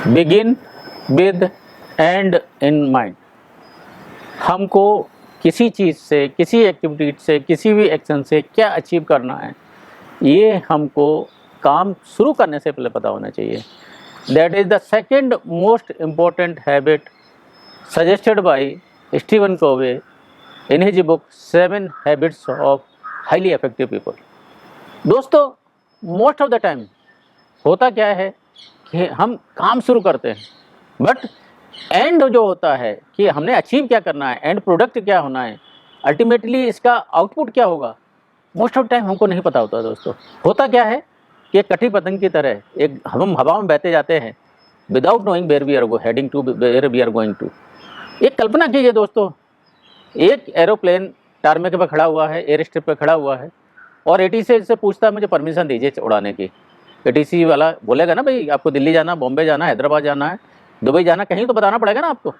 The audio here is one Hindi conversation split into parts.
Begin with end in mind. हमको किसी चीज़ से, किसी एक्टिविटी से, किसी भी एक्शन से क्या अचीव करना है, ये हमको काम शुरू करने से पहले पता होना चाहिए। That is the second most important habit suggested by Stephen Covey in his book 7 habits of highly effective people. दोस्तों, मोस्ट ऑफ द टाइम होता क्या है कि हम काम शुरू करते हैं, बट एंड जो होता है कि हमने अचीव क्या करना है, एंड प्रोडक्ट क्या होना है, अल्टीमेटली इसका आउटपुट क्या होगा, मोस्ट ऑफ टाइम हमको नहीं पता होता। दोस्तों, होता क्या है कि एक कटी पतंग की तरह एक हम हवा में बहते जाते हैं without knowing where we are heading to, where we are going to. एक कल्पना कीजिए दोस्तों, एक एरोप्लेन टारमेक पे खड़ा हुआ है, एयर स्ट्रिप पे खड़ा हुआ है, और एटीसी से पूछता है मुझे परमिशन दीजिए उड़ाने की। एटीसी वाला बोलेगा ना, भाई आपको दिल्ली जाना, बॉम्बे जाना, हैदराबाद जाना है, दुबई जाना, कहीं तो बताना पड़ेगा ना आपको।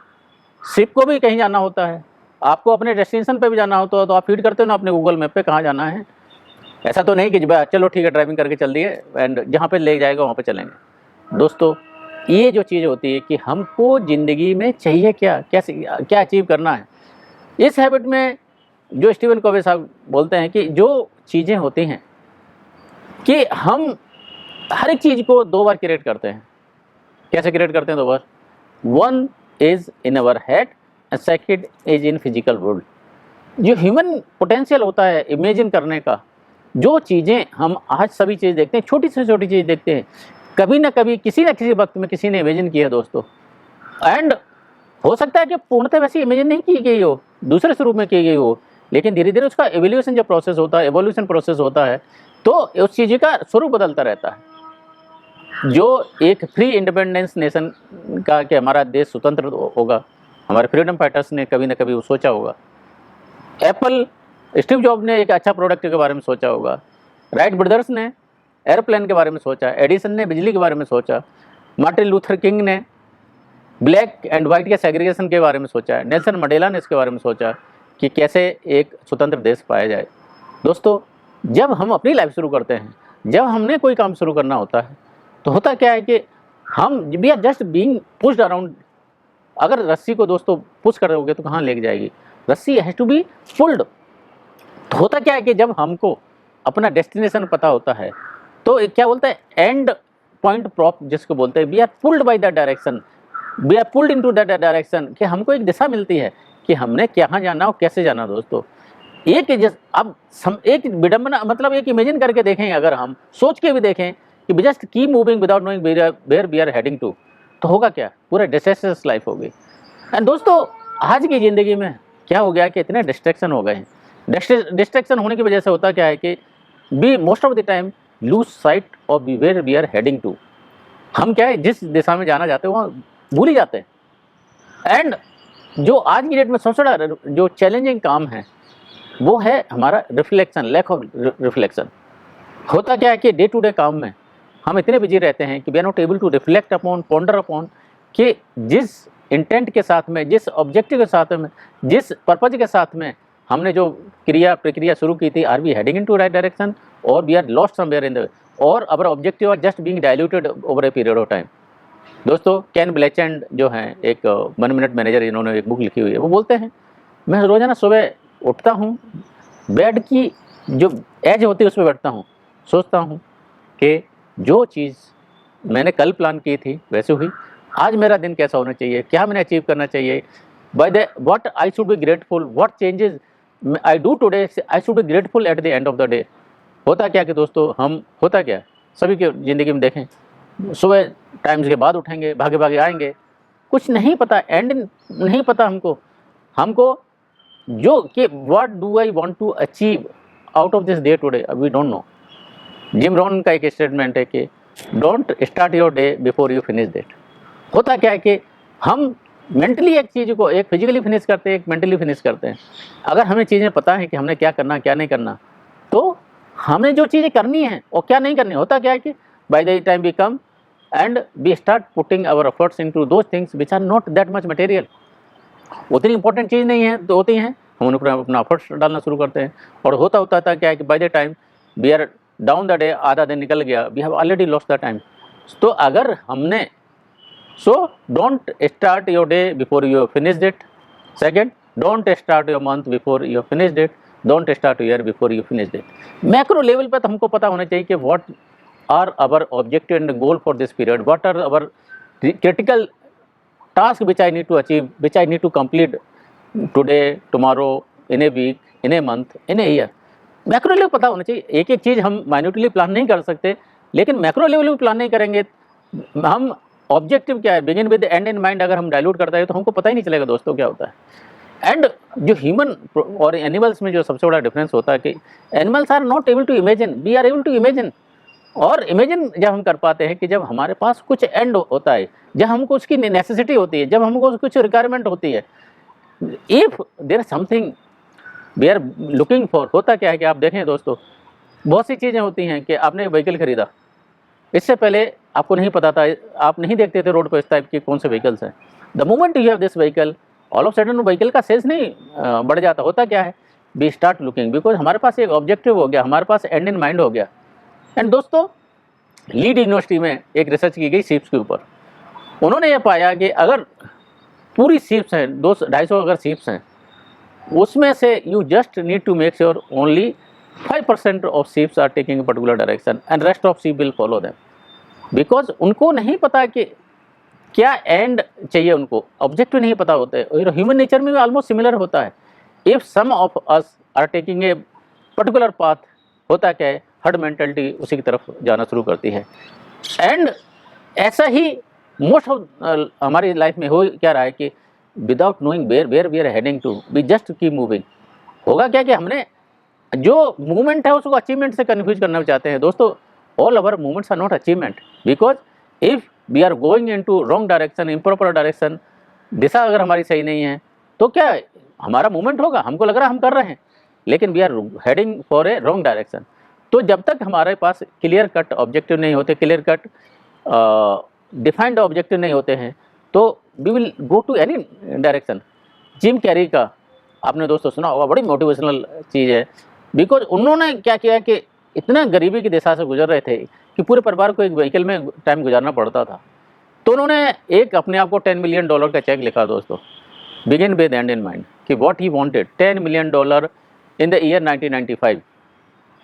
शिप को भी कहीं जाना होता है, आपको अपने डेस्टिनेशन पे भी जाना होता है, तो आप फीड करते हो ना अपने गूगल मैप पे कहाँ जाना है। ऐसा तो नहीं कि चलो ठीक है ड्राइविंग करके चल दिए एंड जहाँ पे ले जाएगा वहाँ पे चलेंगे। दोस्तों, ये जो चीज़ होती है कि हमको ज़िंदगी में चाहिए क्या, कैसे क्या अचीव करना है, इस हैबिट में जो स्टीवन कोवे साहब बोलते हैं कि जो चीज़ें होती हैं कि हम हर एक चीज़ को 2 बार क्रिएट करते हैं। कैसे क्रिएट करते हैं 2 बार? 1 is in our head and second is in physical world. जो ह्यूमन पोटेंशियल होता है इमेजिन करने का, जो चीज़ें हम आज सभी चीज़ देखते हैं, छोटी से छोटी चीज़ देखते हैं, कभी ना कभी किसी न किसी वक्त में किसी ने इमेजिन किया है दोस्तों। एंड हो सकता है कि पूर्णतः वैसी इमेजिन नहीं की गई हो, दूसरे स्वरूप में की गई हो, लेकिन धीरे धीरे उसका एवोल्यूशन जो प्रोसेस होता है, एवोल्यूशन प्रोसेस होता है, तो उस चीज़ का स्वरूप बदलता रहता है। जो एक फ्री इंडिपेंडेंस नेशन का कि हमारा देश स्वतंत्र होगा, हमारे फ्रीडम फाइटर्स ने कभी ना कभी वो सोचा होगा। एप्पल, स्टीव जॉब ने एक अच्छा प्रोडक्ट के बारे में सोचा होगा, राइट ब्रदर्स ने एयरप्लेन के बारे में सोचा, एडिसन ने बिजली के बारे में सोचा, मार्टिन लूथर किंग ने ब्लैक एंड वाइट के सेग्रीगेशन के बारे में सोचा है, नेल्सन मंडेला ने इसके बारे में सोचा कि कैसे एक स्वतंत्र देश पाया जाए। दोस्तों, जब हम अपनी लाइफ शुरू करते हैं, जब हमने कोई काम शुरू करना होता है, तो होता क्या है कि हम we are just being pushed around. अगर रस्सी को दोस्तों पुश करोगे तो कहाँ लेके जाएगी? रस्सी हैज़ टू बी पुल्ड। तो होता क्या है कि जब हमको अपना डेस्टिनेशन पता होता है, तो क्या बोलते हैं, एंड पॉइंट प्रॉप जिसको बोलते हैं, we are pulled by that direction, we are pulled into that direction, कि हमको एक दिशा मिलती है कि हमने कहाँ जाना और कैसे जाना। दोस्तों, अब एक विडंबना, मतलब एक इमेजिन करके देखें, अगर हम सोच के भी देखें कि just keep moving without knowing where we are heading to, तो होगा क्या? पूरा डिस्ट्रैक्शंस लाइफ होगी। एंड दोस्तों, आज की ज़िंदगी में क्या हो गया कि इतने डिस्ट्रैक्शन हो गए हैं। डिस्ट्रैक्शन होने की वजह से होता क्या है कि we most of the time lose sight of where we are heading to. हम क्या है, जिस दिशा में जाना चाहते हैं वहाँ भूल ही जाते हैं। एंड जो आज की डेट में सबसे बड़ा जो चैलेंजिंग काम है वो है हमारा रिफ्लेक्शन, लैक ऑफ रिफ्लेक्शन। होता क्या है कि डे टू डे काम में हम इतने बिजी रहते हैं कि we are not able to reflect upon, ponder upon, कि जिस इंटेंट के साथ में, जिस ऑब्जेक्टिव के साथ में, जिस पर्पज के साथ में हमने जो प्रक्रिया शुरू की थी, are we heading in to right direction और we are lost somewhere in the, और our objective are just being diluted over a period of time. दोस्तों, कैन ब्लैचेंड जो हैं, एक 1 मिनट मैनेजर, इन्होंने एक बुक लिखी हुई है, वो बोलते हैं मैं रोज़ाना सुबह उठता हूँ, बेड की जो एज होती है उस पर बैठता हूँ, सोचता हूँ कि जो चीज़ मैंने कल प्लान की थी वैसे हुई, आज मेरा दिन कैसा होना चाहिए, क्या मैंने अचीव करना चाहिए, by the what I should be grateful, what changes I do today I should be grateful at the end of the day. होता क्या कि दोस्तों, हम होता क्या सभी की ज़िंदगी में देखें, सुबह टाइम्स के बाद उठेंगे, भागे भागे आएंगे, कुछ नहीं पता, एंड नहीं पता हमको जो कि what do I want to achieve out of this day today, we don't know. Jim Rohn का एक स्टेटमेंट है कि don't start your day before you finish that. होता क्या है कि हम मेंटली एक चीज़ को एक फिजिकली फिनिश करते हैं, एक मेंटली फिनिश करते हैं। अगर हमें चीज़ें पता है कि हमने क्या करना क्या नहीं करना, तो हमें जो चीज़ें करनी है और क्या नहीं करनी, होता क्या है कि by the time we come and we start putting our efforts into those things which are not that much material. उतनी इंपॉर्टेंट चीज़ नहीं है तो होती हैं, हम उन पर अपना एफर्ट्स डालना शुरू करते हैं, और होता था क्या है कि by the time we are down the day, आधा दिन निकल गया, we have already lost the time. तो अगर हमने So don't start your day before you have finished it. Second, don't start your month before you have finished it. Don't start your year before you finished it. Macro level पे तो हमको पता होना चाहिए कि what are our objective and goal for this period, what are our critical task which I need to achieve, which I need to complete today, tomorrow, in a week, in a month, in a year. Macro level पता होना चाहिए. एक एक चीज़ हम माइन्यूटली प्लान नहीं कर सकते, लेकिन मैक्रो लेवल में प्लान नहीं करेंगे. हम ऑब्जेक्टिव क्या है, begin with end in mind अगर हम डाइल्यूट करते हैं तो हमको पता ही नहीं चलेगा दोस्तों क्या होता है. एंड जो ह्यूमन और एनिमल्स में जो सबसे बड़ा डिफरेंस होता है कि animals are not able to imagine, we are able to imagine. और इमेजिन जब हम कर पाते हैं कि जब हमारे पास कुछ एंड होता है, जब हमको उसकी नेसेसिटी होती है, जब हमको कुछ रिक्वायरमेंट होती है. If there something we are looking for, होता क्या है कि आप देखें दोस्तों, बहुत सी चीज़ें होती हैं कि आपने व्हीकल खरीदा, इससे पहले आपको नहीं पता था, आप नहीं देखते थे रोड पर इस टाइप के कौन से व्हीकल्स हैं. The moment you have this vehicle, all of sudden vehicle का सेल्स नहीं बढ़ जाता. होता क्या है, वी स्टार्ट लुकिंग, बिकॉज हमारे पास एक ऑब्जेक्टिव हो गया, हमारे पास एंड इन माइंड हो गया. एंड दोस्तों, लीड यूनिवर्सिटी में एक रिसर्च की गई सीप्स के ऊपर. उन्होंने ये पाया कि अगर पूरी सीप्स हैं, 200-250 अगर सीप्स हैं, उसमें से you just need to make sure only 5% of sheeps are taking a particular direction and rest of sheep will follow them. Because उनको नहीं पता कि क्या एंड चाहिए, उनको ऑब्जेक्टिव नहीं पता होते. ह्यूमन नेचर में भी ऑलमोस्ट सिमिलर होता है. If some of us are taking a particular path, होता क्या है, हर्ड मेंटलिटी उसी की तरफ जाना शुरू करती है. एंड ऐसा ही मोस्ट ऑफ हमारी लाइफ में हो क्या रहा है कि without knowing where we are heading to, we just keep moving. होगा क्या कि हमने जो मूवमेंट है उसको अचीवमेंट से कन्फ्यूज करना चाहते हैं. दोस्तों, all our movements are not achievement, because if we are going in to wrong direction, improper direction, दिशा अगर हमारी सही नहीं है तो क्या हमारा मूवमेंट होगा, हमको लग रहा है हम कर रहे हैं, लेकिन we are heading for a wrong direction. तो जब तक हमारे पास क्लियर कट ऑब्जेक्टिव नहीं होते, क्लियर कट डिफाइंड ऑब्जेक्टिव नहीं होते हैं, तो we will go to any direction. Jim Carrey का आपने दोस्तों सुना होगा, बड़ी मोटिवेशनल चीज़ है. बिकॉज उन्होंने क्या किया कि इतना गरीबी की दिशा से गुजर रहे थे कि पूरे परिवार को एक व्हीकल में टाइम गुजारना पड़ता था. तो उन्होंने एक अपने आप को $10 मिलियन का चेक लिखा दोस्तों, begin with end in mind, कि what he wanted $10 million in the year 1995.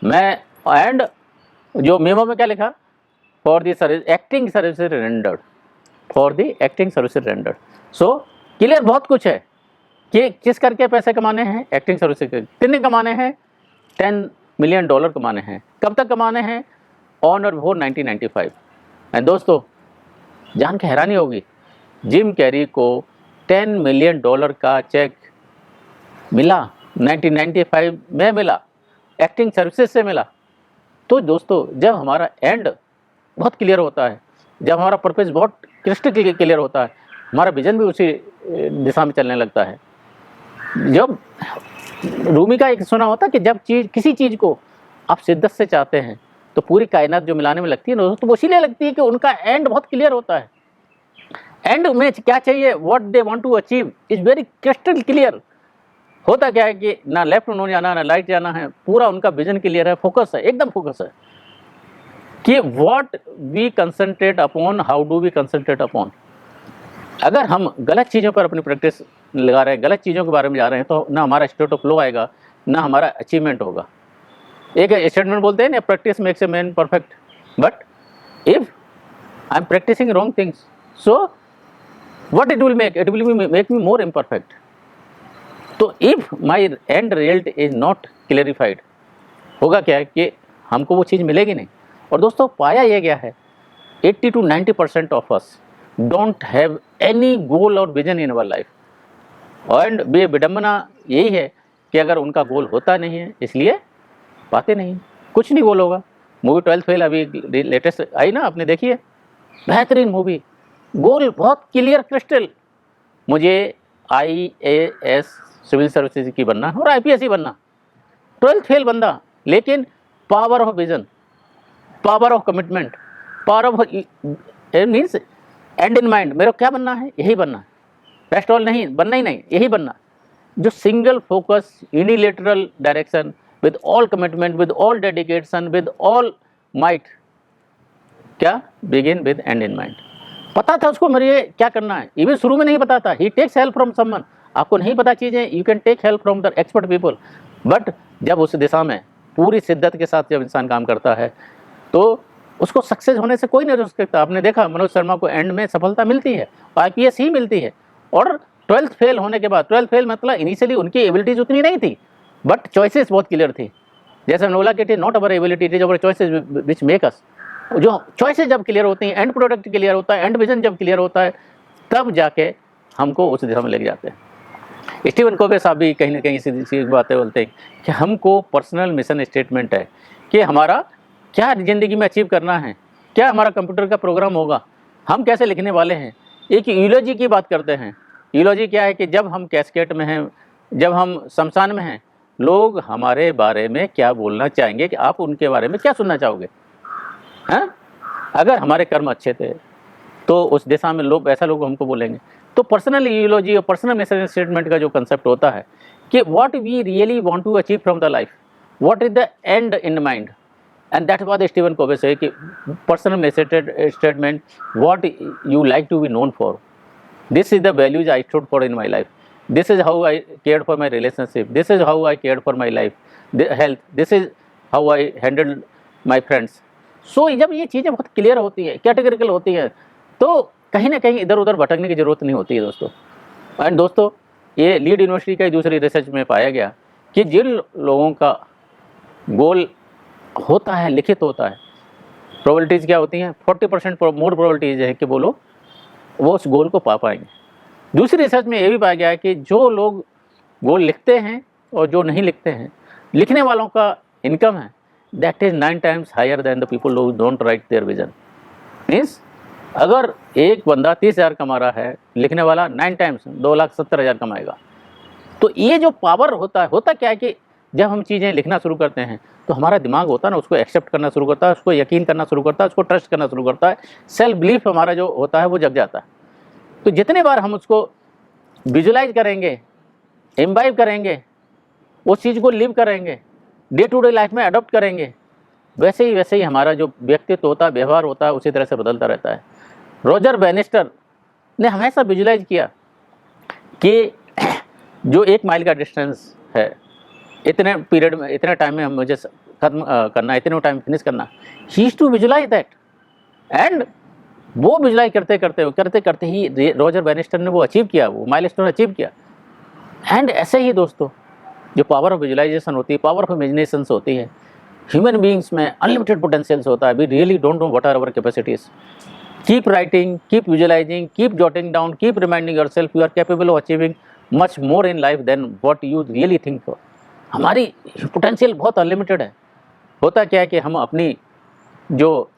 मैं एंड जो मेमो में क्या लिखा, for the service acting services rendered, for the acting services rendered. So clear बहुत कुछ है कि किस करके पैसे कमाने हैं, एक्टिंग सर्विसेज कितने कमाने हैं, $10 मिलियन कमाने हैं. कब तक कमाने हैं, ऑन और बिफोर 1995. एंड दोस्तों, जान के हैरानी होगी, जिम कैरी को $10 मिलियन का चेक मिला 1995 में, मिला एक्टिंग सर्विसेज से मिला. तो दोस्तों, जब हमारा एंड बहुत क्लियर होता है, जब हमारा पर्पस बहुत क्रिस्टल क्लियर होता है, हमारा विजन भी उसी दिशा में चलने लगता है. जब रूमी का एक सुना होता कि जब किसी चीज़ को आप शिद्दत से चाहते हैं तो पूरी कायनात जो मिलाने में लगती है ना, तो वो इसीलिए लगती है कि उनका एंड बहुत क्लियर होता है. एंड में क्या चाहिए, what they want to achieve is very crystal clear. होता क्या है कि ना लेफ्ट उन्होंने जाना है, ना राइट जाना है, पूरा उनका विजन क्लियर है, फोकस है, एकदम फोकस है कि what we concentrate upon, how do we concentrate upon. अगर हम गलत चीज़ों पर अपनी प्रैक्टिस लगा रहे हैं, गलत चीज़ों के बारे में जा रहे हैं, तो ना हमारा स्टेट ऑफ फ्लो आएगा, ना हमारा अचीवमेंट होगा. एक स्टेटमेंट बोलते हैं ना, practice makes a man perfect, but if I am practising wrong things, so what it will make, it will make me more imperfect. तो if my end result is not clarified, होगा क्या है कि हमको वो चीज़ मिलेगी नहीं. और दोस्तों, पाया ये गया है 80 to 90% of us don't have any goal और vision in our life. And विडम्बना यही है कि अगर उनका गोल होता नहीं है, इसलिए पाते नहीं, कुछ नहीं गोल होगा. मूवी 12th फेल अभी लेटेस्ट आई ना, आपने देखी है, बेहतरीन मूवी. गोल बहुत क्लियर क्रिस्टल, मुझे IAS सिविल सर्विसेज की बनना और IPS ही बनना. 12th फेल बंदा, लेकिन power of vision, power of commitment, power of means and in mind, मेरे को क्या बनना है, यही बनना है, रेस्ट ऑल नहीं, बनना ही नहीं, यही बनना. जो single focus, unilateral direction, with all commitment, with all dedication, with all might, क्या, begin with end in mind. पता था उसको मेरे क्या करना है, इवन शुरू में नहीं पता था। He takes help from someone, आपको नहीं पता चीज़ें, you can take help from the expert people. But जब उस दिशा में पूरी शिद्दत के साथ जब इंसान काम करता है तो उसको सक्सेस होने से कोई नहीं रोक सकता। आपने देखा मनोज शर्मा को एंड में सफलता मिलती है, IPS ही मिलती है। और 12th फेल होने के बाद, 12th फेल मतलब इनिशियली उनकी एबिलिटीज उतनी नहीं थी, बट चॉइसेस बहुत क्लियर थी। जैसे हमने बोला कि it is not our ability, it is our choices which make us. जो चॉइसेस जब क्लियर होती हैं, एंड प्रोडक्ट क्लियर होता है, एंड विजन जब क्लियर होता है, तब जाके हमको उस दिशा में लेके जाते हैं। स्टीवन कोवे साहब भी कहीं ना कहीं इसी बातें बोलते हैं कि हमको पर्सनल मिशन स्टेटमेंट है कि हमारा क्या ज़िंदगी में अचीव करना है, क्या हमारा कंप्यूटर का प्रोग्राम होगा, हम कैसे लिखने वाले हैं। एक यूलॉजी की बात करते हैं। यूलॉजी क्या है कि जब हम कैस्केट में हैं, जब हम शमशान में हैं, लोग हमारे बारे में क्या बोलना चाहेंगे, कि आप उनके बारे में क्या सुनना चाहोगे। हैं, अगर हमारे कर्म अच्छे थे तो उस दिशा में लोग ऐसा लोग हमको बोलेंगे। तो पर्सनल यूलॉजी और पर्सनल मिशन स्टेटमेंट का जो कंसेप्ट होता है कि what we really want to achieve from the life, what is the end in mind, and that was Steven Covey say कि personal mission statement, what you like to be known for, this is the values I stood for in my life, this is how I cared for my relationship, this is how I cared for my life health, this is how I handle my friends. सो जब ये चीज़ें बहुत क्लियर होती है, कैटेगरिकल होती है, तो कहीं ना कहीं इधर उधर भटकने की ज़रूरत नहीं होती है दोस्तों। एंड दोस्तों, ये लीड यूनिवर्सिटी का दूसरी रिसर्च में पाया गया कि जिन लोगों का गोल होता है, लिखित होता है, प्रोबेबिलिटीज़ क्या होती हैं, 40% मोर प्रोबेबिलिटीज़ है कि वो लोग वो उस गोल को पा पाएंगे। दूसरी रिसर्च में ये भी पाया गया है कि जो लोग गोल लिखते हैं और जो नहीं लिखते हैं, लिखने वालों का इनकम है that is 9 times higher than the people who don't write their vision. Means अगर एक बंदा 30,000 कमा रहा है, लिखने वाला 9 टाइम्स 2,70,000 कमाएगा। तो ये जो पावर होता क्या है कि जब हम चीज़ें लिखना शुरू करते हैं तो हमारा दिमाग होता है ना, उसको एक्सेप्ट करना शुरू करता है, उसको यकीन करना शुरू करता है, उसको ट्रस्ट करना शुरू करता है, सेल्फ बिलीफ हमारा जो होता है वो जग जाता है। तो जितने बार हम उसको विजुलाइज करेंगे, इम्बाइब करेंगे, उस चीज़ को लिव करेंगे, डे टू डे लाइफ में अडॉप्ट करेंगे, वैसे ही हमारा जो व्यक्तित्व होता है, व्यवहार होता है, उसी तरह से बदलता रहता है। रॉजर बैनिस्टर ने हमेशा विजुलाइज किया कि जो 1 माइल का डिस्टेंस है, इतने पीरियड में, इतने टाइम में मुझे खत्म करना है, इतने टाइम फिनिश करना, he used to visualise that. And वो विजुलाइज करते ही रॉजर बैनिस्टर ने वो अचीव किया, वो माइलस्टोन अचीव किया। एंड ऐसे ही दोस्तों, जो पावर ऑफ विजुलाइजेशन होती है, पावर ऑफ इमेजिनेशंस होती है, ह्यूमन बींग्स में अनलिमिटेड पोटेंशियल्स होता है। We really don't know what are our capacities. Keep writing, keep visualising, keep jotting down, keep reminding yourself you are capable of achieving much more in life than what you really think. हमारी पोटेंशियल बहुत अनलिमिटेड है। होता क्या है कि हम अपनी जो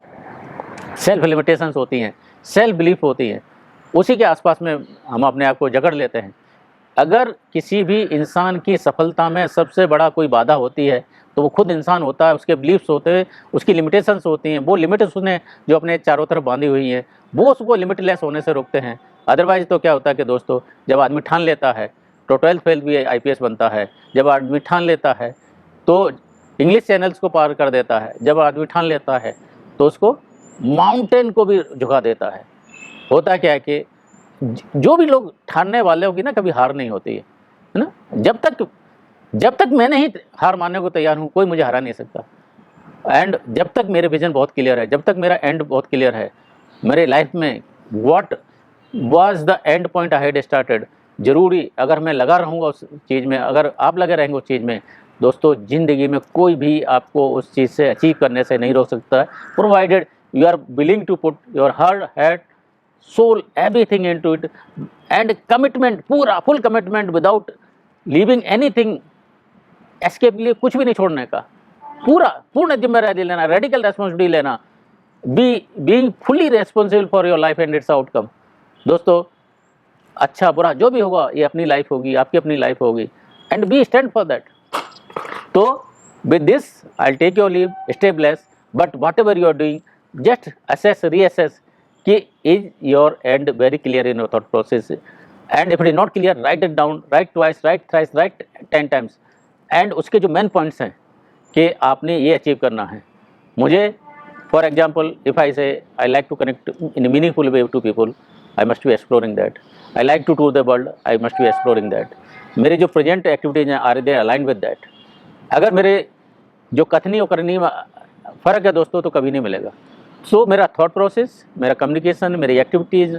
सेल्फ लिमिटेशंस होती हैं, सेल्फ बिलीफ होती है, उसी के आसपास में हम अपने आप को जकड़ लेते हैं। अगर किसी भी इंसान की सफलता में सबसे बड़ा कोई बाधा होती है तो वो खुद इंसान होता है, उसके बिलीफ्स होते हैं, उसकी लिमिटेशंस होती हैं। वो लिमिट्स उसने जो अपने चारों तरफ बांधी हुई हैं, वो उसको लिमिटलेस होने से रोकते हैं। अदरवाइज तो क्या होता है कि दोस्तों, जब आदमी ठान लेता है तो 12th फेल भी IPS बनता है। जब आदमी ठान लेता है तो इंग्लिश चैनल्स को पार कर देता है। जब आदमी ठान लेता है तो उसको माउंटेन को भी झुका देता है। होता क्या है कि जो भी लोग ठानने वाले होगी ना, कभी हार नहीं होती है ना। जब तक मैं नहीं हार मानने को तैयार हूँ, कोई मुझे हरा नहीं सकता। एंड जब तक मेरे विजन बहुत क्लियर है, जब तक मेरा एंड बहुत क्लियर है, मेरे लाइफ में what was the end point I had started, जरूरी अगर मैं लगा रहूँगा उस चीज़ में, अगर आप लगे रहेंगे उस चीज़ में, दोस्तों ज़िंदगी में कोई भी आपको उस चीज़ से अचीव करने से नहीं रोक सकता है, provided you are willing to put your heart, head, soul, everything into it, and commitment, पूरा full commitment without leaving anything, escape के लिए कुछ भी नहीं छोड़ने का, पूर्ण जिम्मेदारी लेना, रेडिकल रेस्पॉन्सिबिलिटी लेना, being fully responsible for your life and it's outcome. दोस्तों, अच्छा बुरा जो भी होगा, ये अपनी लाइफ होगी, आपकी अपनी लाइफ होगी, and be stand for that. तो with this I will take your leave, stay blessed, but whatever you are doing, just assess, reassess कि is your end very clear in your thought process, and if it is not clear, write it down, write twice, write thrice, write 10 times, and उसके जो मेन पॉइंट्स हैं कि आपने ये अचीव करना है। मुझे For example, if I say I like to connect in a meaningful way to people, I must be exploring that. I like to tour the world, I must be exploring that. मेरे जो प्रेजेंट एक्टिविटीज हैं are they align with that. अगर मेरे जो कथनी और करनी में फ़र्क है दोस्तों तो कभी नहीं मिलेगा. सो मेरा थॉट प्रोसेस, मेरा कम्युनिकेशन, मेरी activities,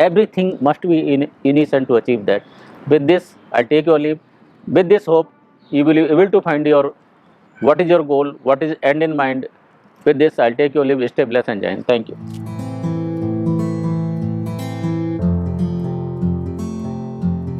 everything must be in unison to achieve that. With this, I take your leave. With this hope, you will be able to find your what is your goal, what is end in mind. With this, I'll take your leave. Stay blessed and join. Thank you.